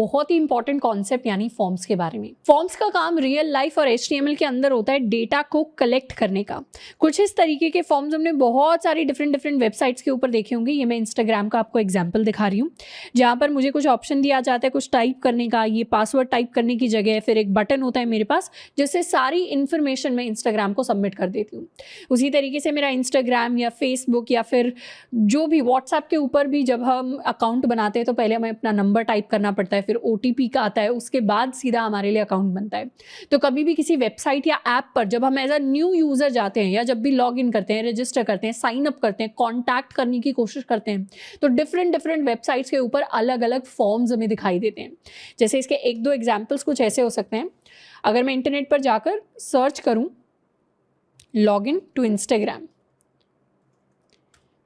बहुत ही important concept यानी forms के बारे में। फॉर्म्स का काम रियल लाइफ और HTML के अंदर होता है डेटा को कलेक्ट करने का। कुछ इस तरीके के फॉर्म्स हमने बहुत सारी डिफरेंट वेबसाइट्स के ऊपर देखे होंगे। ये मैं इंस्टाग्राम का आपको एग्जाम्पल दिखा रही हूँ, जहाँ पर मुझे कुछ ऑप्शन दिया जाता है कुछ टाइप करने का। ये पासवर्ड टाइप करने की जगह फिर एक बटन होता है मेरे पास, जिससे सारी इन्फॉर्मेशन मैं इंस्टाग्राम को सबमिट कर देती हूँ। उसी तरीके से मेरा इंस्टाग्राम या फेसबुक या फिर जो भी व्हाट्सएप के ऊपर भी जब हम अकाउंट बनाते हैं तो पहले हमें अपना नंबर टाइप करना पड़ता है, फिर OTP का आता है, उसके बाद सीधा हमारे लिए अकाउंट बनता है। तो कभी भी किसी वेबसाइट या ऐप पर जब हम एज अ न्यू यूजर जाते हैं या जब भी लॉग इन करते हैं, रजिस्टर करते हैं, साइन अप करते हैं, कॉन्टैक्ट करने की कोशिश करते हैं, तो डिफरेंट वेबसाइट्स के ऊपर अलग अलग फॉर्म्स हमें दिखाई देते हैं। जैसे इसके एक दो एग्जाम्पल्स कुछ ऐसे हो सकते हैं। अगर मैं इंटरनेट पर जाकर सर्च करूं लॉग इन टू इंस्टाग्राम,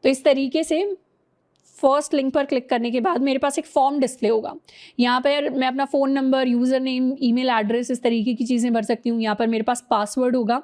तो इस तरीके से फर्स्ट लिंक पर क्लिक करने के बाद मेरे पास एक फॉर्म डिस्प्ले होगा। यहाँ पर मैं अपना phone number, user name, email address, इस तरीके की चीज़ें भर सकती हूँ। यहाँ पर मेरे पास पासवर्ड होगा,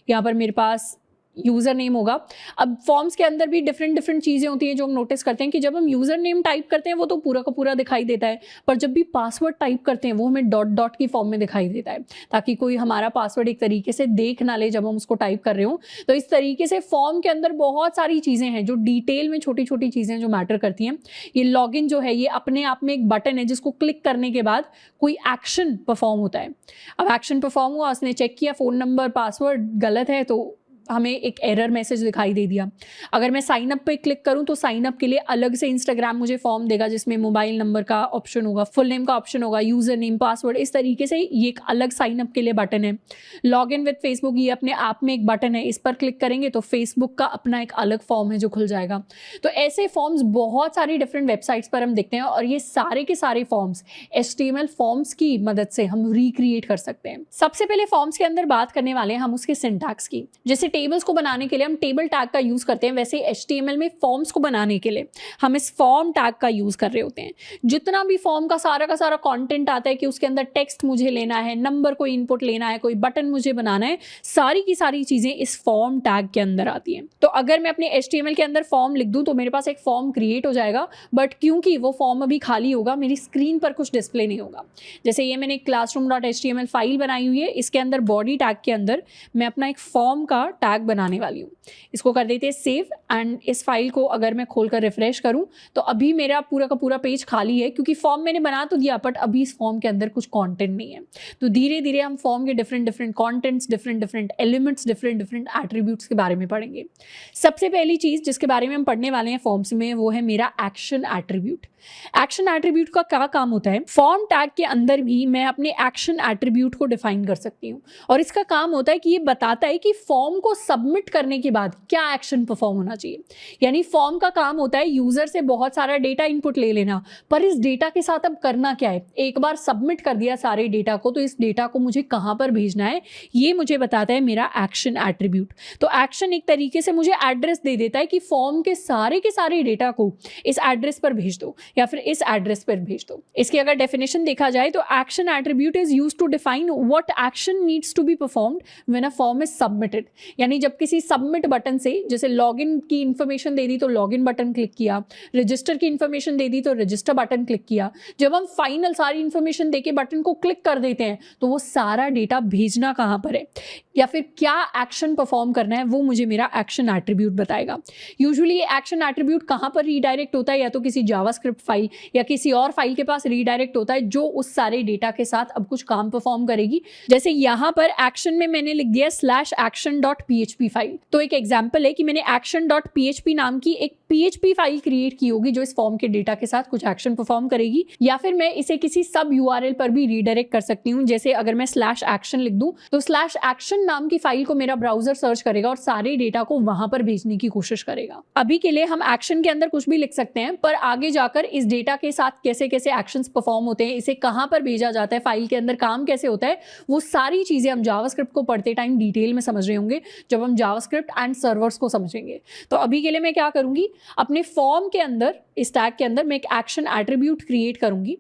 यहाँ पर मेरे पास यूज़र नेम होगा। अब फॉर्म्स के अंदर भी डिफरेंट चीज़ें होती हैं जो हम नोटिस करते हैं कि जब हम यूज़र नेम टाइप करते हैं वो तो पूरा का पूरा दिखाई देता है, पर जब भी पासवर्ड टाइप करते हैं वो हमें डॉट की फॉर्म में दिखाई देता है, ताकि कोई हमारा पासवर्ड एक तरीके से देख ना ले जब हम उसको टाइप कर रहे हो। तो इस तरीके से फॉर्म के अंदर बहुत सारी चीज़ें हैं जो डिटेल में छोटी छोटी चीज़ें जो मैटर करती हैं। ये लॉगिन जो है ये अपने आप में एक बटन है जिसको क्लिक करने के बाद कोई एक्शन परफॉर्म होता है। अब एक्शन परफॉर्म हुआ, उसने चेक किया फ़ोन नंबर पासवर्ड गलत है तो हमें एक एरर मैसेज दिखाई दे दिया। अगर मैं साइन अप पे क्लिक करूं तो साइन अप के लिए अलग से इंस्टाग्राम मुझे फॉर्म देगा जिसमें मोबाइल नंबर का ऑप्शन होगा, फुल नेम का ऑप्शन होगा, यूज़र नेम, पासवर्ड, इस तरीके से ये एक अलग साइन अप के लिए बटन है। लॉग इन विद फेसबुक, ये अपने आप में एक बटन है, इस पर क्लिक करेंगे तो फेसबुक का अपना एक अलग फॉर्म है जो खुल जाएगा। तो ऐसे फॉर्म्स बहुत सारी डिफरेंट वेबसाइट्स पर हम देखते हैं और ये सारे के सारे फॉर्म्स HTML फॉर्म्स की मदद से हम रिक्रिएट कर सकते हैं। सबसे पहले फॉर्म्स के अंदर बात करने वाले हैं हम उसके सिंटैक्स की। जैसे टेबल्स को बनाने के लिए हम टेबल टैग का यूज करते हैं, वैसे HTML में फॉर्म्स को बनाने के लिए हम इस फॉर्म टैग का यूज कर रहे होते हैं। जितना भी फॉर्म का सारा कंटेंट आता है कि उसके अंदर टेक्स्ट मुझे लेना है, नंबर को इनपुट लेना है, कोई बटन मुझे बनाना है, सारी की सारी चीजें इस फॉर्म टैग के अंदर आती हैं। तो अगर मैं अपने HTML के अंदर फॉर्म लिख दूं तो मेरे पास एक फॉर्म क्रिएट हो जाएगा, बट क्योंकि वो फॉर्म अभी खाली होगा मेरी स्क्रीन पर कुछ डिस्प्ले नहीं होगा। जैसे ये मैंने classroom.html फाइल बनाई हुई है, इसके अंदर बॉडी टैग के अंदर मैं अपना एक फॉर्म का टैग बनाने वाली हूँ। इसको कर देते हैं सेव एंड इस फाइल को अगर मैं खोलकर रिफ्रेश करूं तो अभी मेरा पूरा का पूरा पेज खाली है, क्योंकि फॉर्म मैंने बना तो दिया बट अभी इस फॉर्म के अंदर कुछ कंटेंट नहीं है। तो धीरे धीरे हम फॉर्म के different contents, different elements, different attributes के बारे में पढ़ेंगे। सबसे पहली चीज जिसके बारे में हम पढ़ने वाले हैं फॉर्म्स में वो है मेरा एक्शन एट्रीब्यूट। एक्शन एट्रीब्यूट का क्या काम होता है? फॉर्म टैग के अंदर भी मैं अपने एक्शन एट्रीब्यूट को डिफाइन कर सकती हूँ और इसका काम होता है कि ये बताता है कि फॉर्म को सबमिट करने के बाद क्या एक्शन परफॉर्म होना चाहिए। यानी फॉर्म का काम होता है यूजर से बहुत सारा डेटा इनपुट ले लेना, पर इस डेटा के साथ अब करना क्या है? एक बार सबमिट कर दिया सारे डेटा को तो इस डेटा को मुझे कहां पर भेजना है ये मुझे बताता है मेरा एक्शन एट्रीब्यूट। तो एक्शन एक तरीके से मुझे एड्रेस दे देता है कि फॉर्म के सारे डेटा को इस एड्रेस पर भेज दो या फिर इस एड्रेस पर भेज दो। इसकी अगर डेफिनेशन देखा जाए तो action attribute is used to define what action needs to be performed when a form is submitted. यानी जब किसी सबमिट बटन से, जैसे लॉगिन की इंफॉर्मेशन दे दी तो लॉगिन बटन क्लिक किया, रजिस्टर की इंफॉर्मेशन दे दी तो रजिस्टर बटन क्लिक किया, जब हम फाइनल सारी इंफॉर्मेशन देके बटन को क्लिक कर देते हैं तो वो सारा डेटा भेजना कहां पर है या फिर क्या एक्शन परफॉर्म करना है वो मुझे मेरा एक्शन एट्रीब्यूट बताएगा। यूजुअली ये एक्शन एट्रीब्यूट कहां पर रीडायरेक्ट होता है? या तो किसी जावास्क्रिप्ट फाइल या किसी और फाइल के पास रीडायरेक्ट होता है जो उस सारे डेटा के साथ अब कुछ काम परफॉर्म करेगी। जैसे यहां पर एक्शन में मैंने लिख दिया /action.php फाइल। तो एक एग्जांपल है कि मैंने action.php नाम की एक PHP फाइल क्रिएट की होगी जो इस फॉर्म के डेटा के साथ कुछ एक्शन परफॉर्म करेगी, या फिर मैं इसे किसी सब URL पर भी रीडायरेक्ट कर सकती हूँ। जैसे अगर मैं /action लिख दूं तो /action नाम की फाइल को मेरा ब्राउजर सर्च करेगा और सारे डेटा को वहां पर भेजने की कोशिश करेगा। अभी के लिए हम एक्शन के अंदर कुछ भी लिख सकते हैं, पर आगे जाकर इस डेटा के साथ कैसे कैसे एक्शंस परफॉर्म होते हैं, इसे कहां पर भेजा जाता है, फाइल के अंदर काम कैसे होता है, वो सारी चीजें हम जावास्क्रिप्ट को पढ़ते टाइम डिटेल में समझ रहे होंगे जब हम जावास्क्रिप्ट एंड सर्वर्स को समझेंगे। तो अभी के लिए मैं क्या करूंगी, अपने फॉर्म के अंदर, इस टैग के अंदर मैं एक एक्शन एट्रीब्यूट क्रिएट करूंगी।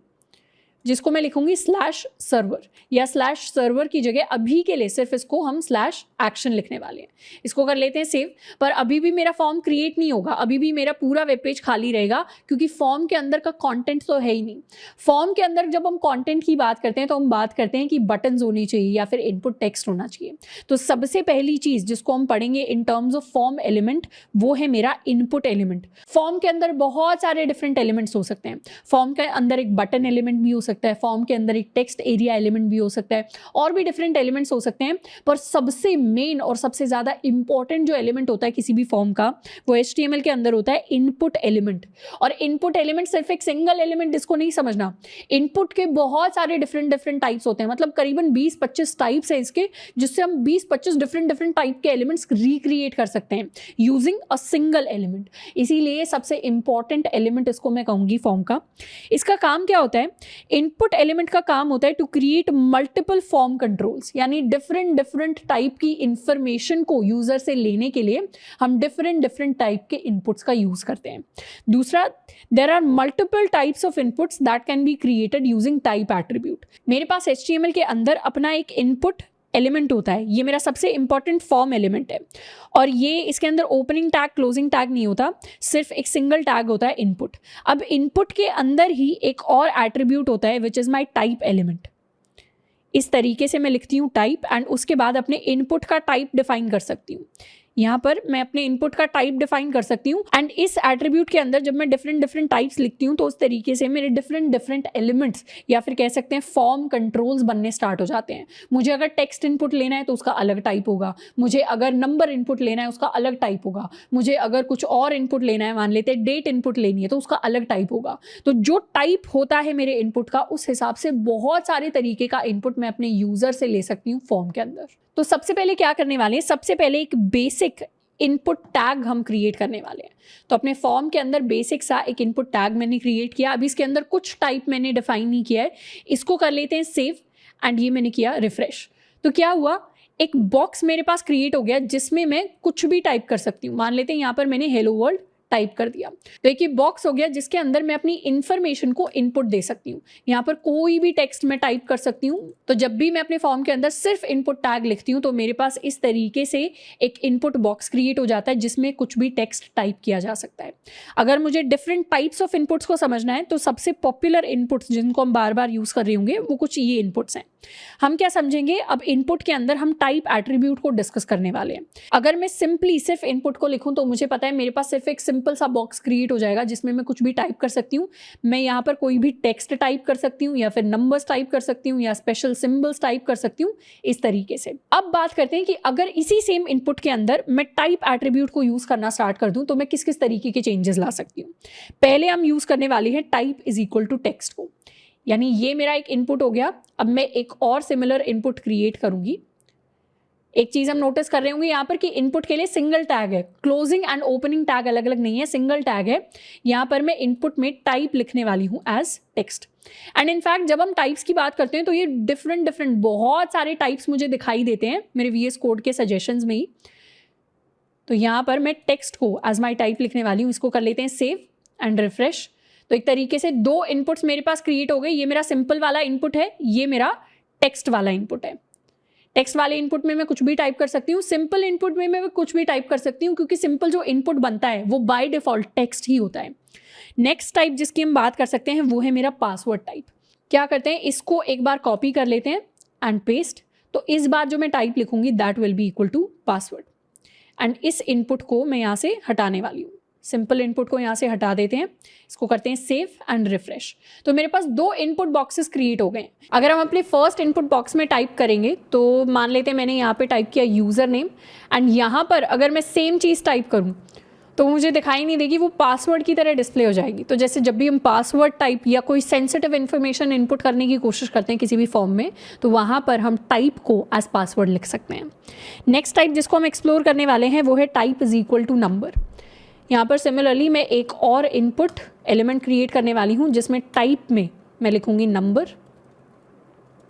जिसको मैं लिखूंगी /server, या /server की जगह अभी के लिए सिर्फ इसको हम /action लिखने वाले हैं। इसको कर लेते हैं सेव। पर अभी भी मेरा फॉर्म क्रिएट नहीं होगा, अभी भी मेरा पूरा वेब पेज खाली रहेगा, क्योंकि फॉर्म के अंदर का कंटेंट तो है ही नहीं। फॉर्म के अंदर जब हम कंटेंट की बात करते हैं तो हम बात करते हैं कि बटन्स होने चाहिए या फिर इनपुट टेक्स्ट होना चाहिए। तो सबसे पहली चीज जिसको हम पढ़ेंगे in terms of form element, वो है मेरा इनपुट एलिमेंट। फॉर्म के अंदर बहुत सारे डिफरेंट एलिमेंट्स हो सकते हैं। फॉर्म के अंदर एक बटन एलिमेंट भी हो सकता है, फॉर्म के अंदर एक टेक्स्ट एरिया एलिमेंट भी हो सकता है, और भी डिफरेंट एलिमेंट्स हो सकते हैं। पर सबसे मेन और सबसे ज्यादा इंपॉर्टेंट जो एलिमेंट होता है किसी भी फॉर्म का, वो HTML के अंदर होता है इनपुट एलिमेंट। और इनपुट एलिमेंट सिर्फ एक सिंगल एलिमेंट इसको नहीं समझना, इनपुट के बहुत सारे डिफरेंट टाइप्स होते हैं, मतलब करीबन 20-25 टाइप्स है इसके, जिससे हम 20-25 डिफरेंट टाइप के एलिमेंट्स रिक्रिएट कर सकते हैं यूजिंग अ सिंगल एलिमेंट। इसीलिए सबसे इंपॉर्टेंट एलिमेंट इसको मैं कहूंगी फॉर्म का। इसका काम क्या होता है? इनपुट एलिमेंट का काम होता है to create multiple form controls, यानी डिफरेंट टाइप की इंफॉर्मेशन को यूजर से लेने के लिए हम डिफरेंट टाइप के इनपुट्स का यूज करते हैं। दूसरा, there are multiple types of inputs that can be created using type attribute. मेरे पास HTML के अंदर अपना एक इनपुट एलिमेंट होता है, ये मेरा सबसे इंपॉर्टेंट फॉर्म एलिमेंट है, और ये इसके अंदर ओपनिंग टैग क्लोजिंग टैग नहीं होता, सिर्फ एक सिंगल टैग होता है इनपुट। अब इनपुट के अंदर ही एक और एट्रीब्यूट होता है which is my type element. इस तरीके से मैं लिखती हूँ टाइप, एंड उसके बाद अपने इनपुट का टाइप डिफाइन कर सकती हूँ। यहाँ पर मैं अपने इनपुट का टाइप डिफाइन कर सकती हूँ, एंड इस एट्रीब्यूट के अंदर जब मैं डिफरेंट टाइप्स लिखती हूँ तो उस तरीके से मेरे डिफरेंट एलिमेंट्स या फिर कह सकते हैं फॉर्म कंट्रोल्स बनने स्टार्ट हो जाते हैं। मुझे अगर टेक्स्ट इनपुट लेना है तो उसका अलग टाइप होगा, मुझे अगर नंबर इनपुट लेना है उसका अलग टाइप होगा, मुझे अगर कुछ और इनपुट लेना है, मान लेते हैं डेट इनपुट लेनी है, तो उसका अलग टाइप होगा। तो जो टाइप होता है मेरे इनपुट का, उस हिसाब से बहुत सारे तरीके का इनपुट मैं अपने यूजर से ले सकती हूँ फॉर्म के अंदर। तो सबसे पहले क्या करने वाले हैं? सबसे पहले एक बेसिक इनपुट टैग हम क्रिएट करने वाले हैं। तो अपने फॉर्म के अंदर बेसिक सा एक इनपुट टैग मैंने क्रिएट किया। अभी इसके अंदर कुछ टाइप मैंने डिफाइन नहीं किया है, इसको कर लेते हैं सेव, एंड ये मैंने किया रिफ्रेश। तो क्या हुआ? एक बॉक्स मेरे पास क्रिएट हो गया जिसमें मैं कुछ भी टाइप कर सकती हूँ। मान लेते हैं यहाँ पर मैंने हेलो वर्ल्ड टाइप कर दिया, तो एक ये बॉक्स हो गया जिसके अंदर मैं अपनी इंफॉर्मेशन को इनपुट दे सकती हूँ। यहाँ पर कोई भी टेक्स्ट मैं टाइप कर सकती हूँ। तो जब भी मैं अपने फॉर्म के अंदर सिर्फ इनपुट टैग लिखती हूँ तो मेरे पास इस तरीके से एक इनपुट बॉक्स क्रिएट हो जाता है जिसमें कुछ भी टेक्स्ट टाइप किया जा सकता है। अगर मुझे डिफरेंट टाइप्स ऑफ इनपुट्स को समझना है तो सबसे पॉपुलर इनपुट्स जिनको हम बार बार यूज कर रहे होंगे वो कुछ ये इनपुट्स हैं। हम क्या समझेंगे? अब इनपुट के अंदर हम टाइप एट्रीब्यूट को डिस्कस करने वाले हैं। अगर मैं सिंपली सिर्फ इनपुट को लिखूं तो मुझे पता है मेरे पास सिर्फ एक सिंपल सा बॉक्स क्रिएट हो जाएगा जिसमें मैं कुछ भी टाइप कर सकती हूँ। मैं यहाँ पर कोई भी टेक्स्ट टाइप कर सकती हूँ, या फिर नंबर्स टाइप कर सकती हूँ, या स्पेशल सिंबल्स टाइप कर सकती हूँ, इस तरीके से। अब बात करते हैं कि अगर इसी सेम इनपुट के अंदर मैं टाइप एट्रीब्यूट को यूज करना स्टार्ट कर दूं तो मैं किस किस तरीके के चेंजेस ला सकती हूँ। पहले हम यूज करने वाले हैं type is equal to text को, यानी ये मेरा एक इनपुट हो गया। अब मैं एक और सिमिलर इनपुट क्रिएट करूंगी। एक चीज हम नोटिस कर रहे होंगे यहाँ पर कि इनपुट के लिए सिंगल टैग है, क्लोजिंग एंड ओपनिंग टैग अलग अलग नहीं है, सिंगल टैग है। यहाँ पर मैं इनपुट में टाइप लिखने वाली हूँ एज टेक्स्ट। एंड इनफैक्ट जब हम टाइप्स की बात करते हैं तो ये डिफरेंट बहुत सारे टाइप्स मुझे दिखाई देते हैं मेरे VS कोड के सजेशंस में ही। तो यहाँ पर मैं टेक्स्ट को एज माई टाइप लिखने वाली हूँ। इसको कर लेते हैं सेव एंड रिफ्रेश। तो एक तरीके से दो इनपुट्स मेरे पास क्रिएट हो गए। ये मेरा सिंपल वाला इनपुट है, ये मेरा टेक्स्ट वाला इनपुट है। टेक्स्ट वाले इनपुट में मैं कुछ भी टाइप कर सकती हूँ, सिंपल इनपुट में मैं कुछ भी टाइप कर सकती हूँ, क्योंकि सिंपल जो इनपुट बनता है वो बाय डिफॉल्ट टेक्स्ट ही होता है। नेक्स्ट टाइप जिसकी हम बात कर सकते हैं वो है मेरा पासवर्ड टाइप। क्या करते हैं, इसको एक बार कॉपी कर लेते हैं एंड पेस्ट। तो इस बार जो मैं टाइप लिखूंगी that will be equal to password, and इस इनपुट को मैं यहाँ से हटाने वाली हूँ। सिंपल इनपुट को यहाँ से हटा देते हैं, इसको करते हैं सेव एंड रिफ्रेश। तो मेरे पास दो इनपुट बॉक्सेस क्रिएट हो गए हैं। अगर हम अपने फर्स्ट इनपुट बॉक्स में टाइप करेंगे तो मान लेते हैं मैंने यहाँ पे टाइप किया यूजर नेम, एंड यहाँ पर अगर मैं सेम चीज़ टाइप करूँ तो मुझे दिखाई नहीं देगी, वो पासवर्ड की तरह डिस्प्ले हो जाएगी। तो जैसे जब भी हम पासवर्ड टाइप या कोई सेंसिटिव इन्फॉर्मेशन इनपुट करने की कोशिश करते हैं किसी भी फॉर्म में, तो वहाँ पर हम टाइप को एज पासवर्ड लिख सकते हैं। नेक्स्ट टाइप जिसको हम एक्सप्लोर करने वाले हैं वो है type is equal to number. यहाँ पर सिमिलरली मैं एक और इनपुट एलिमेंट क्रिएट करने वाली हूँ जिसमें टाइप में मैं लिखूँगी नंबर,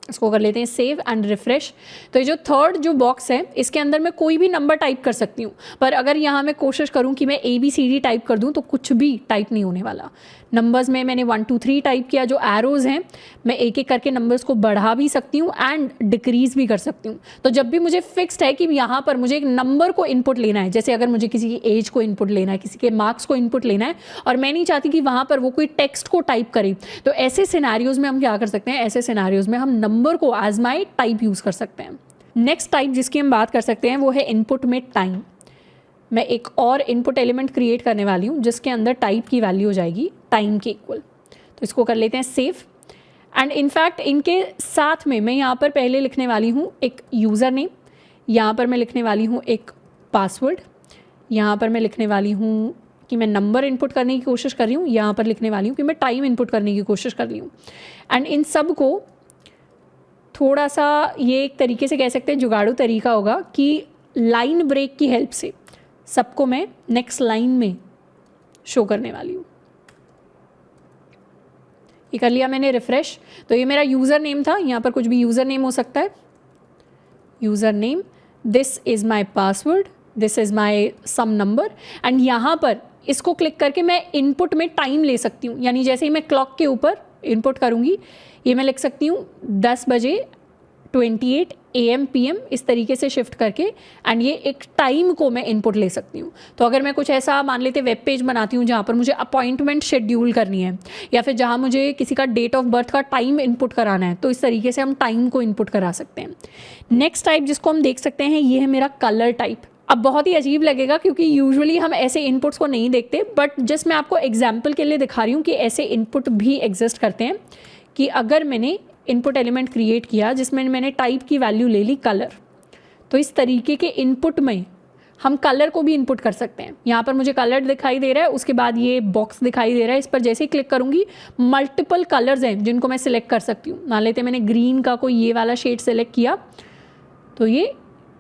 इसको कर लेते हैं सेव एंड रिफ्रेश। तो ये जो थर्ड जो बॉक्स है इसके अंदर मैं कोई भी नंबर टाइप कर सकती हूँ, पर अगर यहाँ मैं कोशिश करूँ कि मैं ABCD टाइप कर दूँ तो कुछ भी टाइप नहीं होने वाला। नंबर्स में मैंने 1 2 3 टाइप किया, जो एरोज़ हैं मैं एक एक करके नंबर्स को बढ़ा भी सकती हूँ एंड डिक्रीज़ भी कर सकती हूँ। तो जब भी मुझे फिक्स्ड है कि यहाँ पर मुझे एक नंबर को इनपुट लेना है, जैसे अगर मुझे किसी की एज को इनपुट लेना है, किसी के मार्क्स को इनपुट लेना है और मैं नहीं चाहती कि वहाँ पर वो कोई टेक्स्ट को टाइप करे, तो ऐसे सिनेरियोज़ में हम क्या कर सकते हैं, ऐसे सिनेरियोज़ में हम नंबर को एज माई टाइप यूज़ कर सकते हैं। नेक्स्ट टाइप जिसकी हम बात कर सकते हैं वो है इनपुट में टाइम। मैं एक और इनपुट एलिमेंट क्रिएट करने वाली हूँ जिसके अंदर टाइप की वैल्यू हो जाएगी टाइम के इक्वल। तो इसको कर लेते हैं सेव एंड इनफैक्ट इनके साथ में मैं यहाँ पर पहले लिखने वाली हूँ एक यूज़र नेम, यहाँ पर मैं लिखने वाली हूँ एक पासवर्ड, यहाँ पर मैं लिखने वाली हूँ कि मैं नंबर इनपुट करने की कोशिश कर रही हूँ, यहाँ पर लिखने वाली हूँ कि मैं टाइम इनपुट करने की कोशिश कर रही हूँ। एंड इन सब को थोड़ा सा ये एक तरीके से कह सकते हैं जुगाड़ू तरीका होगा कि लाइन ब्रेक की हेल्प से सबको मैं नेक्स्ट लाइन में शो करने वाली हूँ। ये कर लिया मैंने रिफ्रेश। तो ये मेरा यूज़र नेम था, यहाँ पर कुछ भी यूज़र नेम हो सकता है, user name, this is my password, this is my some number and यहाँ पर इसको क्लिक करके मैं इनपुट में टाइम ले सकती हूँ। यानी जैसे ही मैं क्लॉक के ऊपर इनपुट करूँगी ये मैं लिख सकती हूँ 10 बजे 28 AM PM, इस तरीके से शिफ्ट करके एंड ये एक टाइम को मैं इनपुट ले सकती हूँ। तो अगर मैं कुछ ऐसा मान लेते वेब पेज बनाती हूँ जहाँ पर मुझे अपॉइंटमेंट शेड्यूल करनी है या फिर जहाँ मुझे किसी का डेट ऑफ बर्थ का टाइम इनपुट कराना है, तो इस तरीके से हम टाइम को इनपुट करा सकते हैं। नेक्स्ट टाइप जिसको हम देख सकते हैं ये है मेरा कलर टाइप। अब बहुत ही अजीब लगेगा क्योंकि यूजुअली हम ऐसे इनपुट्स को नहीं देखते, बट जस्ट मैं आपको एग्जाम्पल के लिए दिखा रही हूँ कि ऐसे इनपुट भी एग्जिस्ट करते हैं। कि अगर मैंने इनपुट एलिमेंट क्रिएट किया जिसमें मैंने टाइप की वैल्यू ले ली कलर, तो इस तरीके के इनपुट में हम कलर को भी इनपुट कर सकते हैं। यहाँ पर मुझे कलर दिखाई दे रहा है, उसके बाद ये बॉक्स दिखाई दे रहा है, इस पर जैसे ही क्लिक करूँगी मल्टीपल कलर्स हैं जिनको मैं सिलेक्ट कर सकती हूँ। मान लेते मैंने ग्रीन का कोई ये वाला शेड सेलेक्ट किया तो ये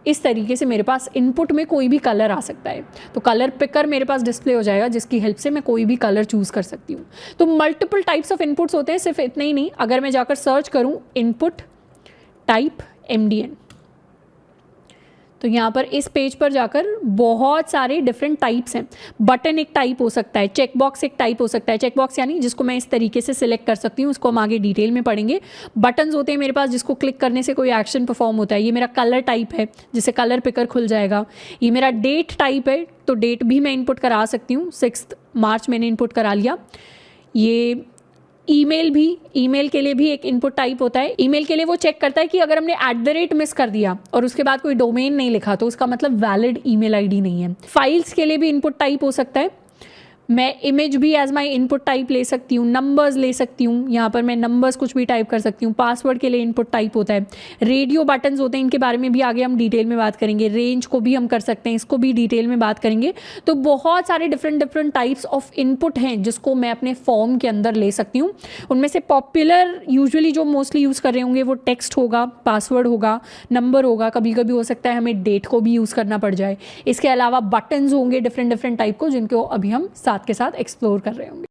इस तरीके से मेरे पास इनपुट में कोई भी कलर आ सकता है। तो कलर पिकर मेरे पास डिस्प्ले हो जाएगा जिसकी हेल्प से मैं कोई भी कलर चूज़ कर सकती हूँ। तो मल्टीपल टाइप्स ऑफ इनपुट्स होते हैं, सिर्फ इतना ही नहीं, अगर मैं जाकर सर्च करूँ इनपुट टाइप MDN तो यहाँ पर इस पेज पर जाकर बहुत सारे डिफरेंट टाइप्स हैं। बटन एक टाइप हो सकता है, चेकबॉक्स एक टाइप हो सकता है। चेकबॉक्स यानी जिसको मैं इस तरीके से सिलेक्ट कर सकती हूँ, उसको हम आगे डिटेल में पढ़ेंगे। बटन्स होते हैं मेरे पास जिसको क्लिक करने से कोई एक्शन परफॉर्म होता है। ये मेरा कलर टाइप है जिससे कलर पिकर खुल जाएगा। ये मेरा डेट टाइप है, तो डेट भी मैं इनपुट करा सकती हूँ। 6 मार्च मैंने इनपुट करा लिया। ये ईमेल भी, ईमेल के लिए भी एक इनपुट टाइप होता है। ईमेल के लिए वो चेक करता है कि अगर हमने @ मिस कर दिया और उसके बाद कोई डोमेन नहीं लिखा तो उसका मतलब वैलिड ईमेल आईडी नहीं है। फाइल्स के लिए भी इनपुट टाइप हो सकता है। मैं इमेज भी एज माई इनपुट टाइप ले सकती हूँ, नंबर्स ले सकती हूँ, यहाँ पर मैं नंबर्स कुछ भी टाइप कर सकती हूँ। पासवर्ड के लिए इनपुट टाइप होता है। रेडियो बटन्स होते हैं, इनके बारे में भी आगे हम डिटेल में बात करेंगे। रेंज को भी हम कर सकते हैं, इसको भी डिटेल में बात करेंगे। तो बहुत सारे डिफरेंट टाइप्स ऑफ इनपुट हैं जिसको मैं अपने फॉर्म के अंदर ले सकती हूँ। उनमें से पॉपुलर यूजुअली जो मोस्टली यूज़ कर रहे होंगे वो टेक्स्ट होगा, पासवर्ड होगा, नंबर होगा, कभी कभी हो सकता है हमें डेट को भी यूज़ करना पड़ जाए। इसके अलावा बटन्स होंगे डिफरेंट टाइप को, जिनको अभी हम के साथ एक्सप्लोर कर रहे होंगे।